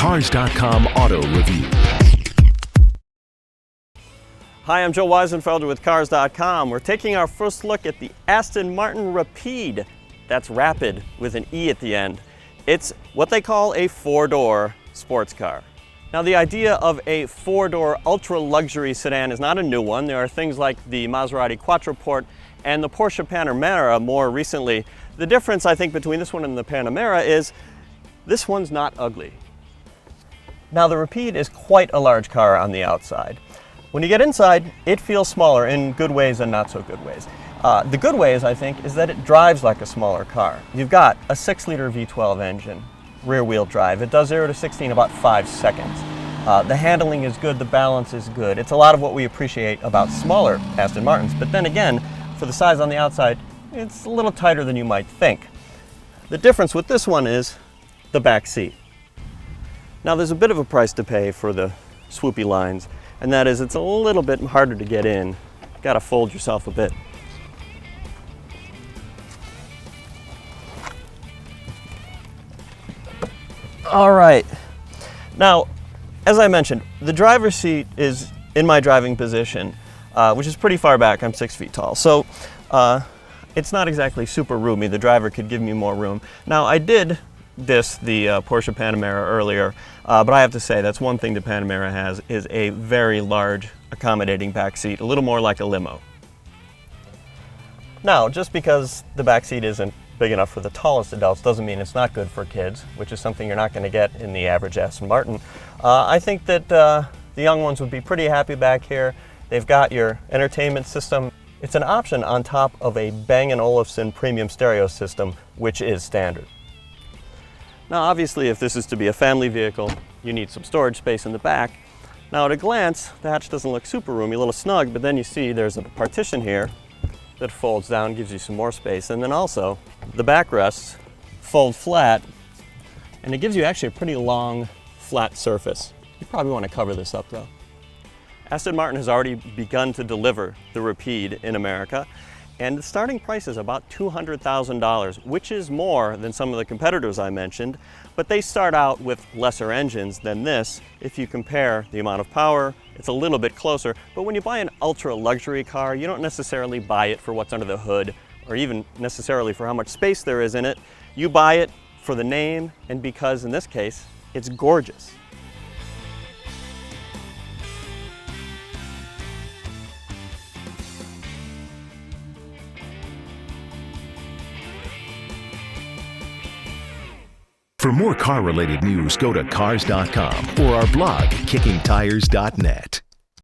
Cars.com Auto Review. Hi, I'm Joe Weisenfelder with Cars.com. We're taking our first look at the Aston Martin Rapide. That's Rapid with an E at the end. It's what they call a four-door sports car. Now, the idea of a four-door ultra-luxury sedan is not a new one. There are things like the Maserati Quattroporte and the Porsche Panamera more recently. The difference, I think, between this one and the Panamera is this one's not ugly. Now, the Rapide is quite a large car on the outside. When you get inside, it feels smaller in good ways and not so good ways. The good ways, I think, is that it drives like a smaller car. You've got a 6-liter V12 engine, rear-wheel drive. It does 0 to 60 in about 5 seconds. The handling is good, the balance is good. It's a lot of what we appreciate about smaller Aston Martins, but then again, for the size on the outside, it's a little tighter than you might think. The difference with this one is the back seat. Now, there's a bit of a price to pay for the swoopy lines, and that is it's a little bit harder to get in. You've got to fold yourself a bit. All right. Now, as I mentioned, the driver's seat is in my driving position, which is pretty far back. I'm 6 feet tall. So it's not exactly super roomy. The driver could give me more room. Now, I did diss the Porsche Panamera earlier, but I have to say that's one thing the Panamera has is a very large, accommodating back seat, a little more like a limo. Now, just because the back seat isn't big enough for the tallest adults doesn't mean it's not good for kids, which is something you're not going to get in the average Aston Martin. I think that the young ones would be pretty happy back here. They've got your entertainment system. It's an option on top of a Bang & Olufsen premium stereo system, which is standard. Now, obviously, if this is to be a family vehicle, you need some storage space in the back. Now, at a glance, the hatch doesn't look super roomy, a little snug, but then you see there's a partition here that folds down, gives you some more space, and then also the backrests fold flat, and it gives you actually a pretty long, flat surface. You probably want to cover this up, though. Aston Martin has already begun to deliver the Rapide in America, and the starting price is about $200,000, which is more than some of the competitors I mentioned, but they start out with lesser engines than this. If you compare the amount of power, it's a little bit closer, but when you buy an ultra luxury car, you don't necessarily buy it for what's under the hood, or even necessarily for how much space there is in it. You buy it for the name, and because in this case, it's gorgeous. For more car-related news, go to Cars.com or our blog, KickingTires.net.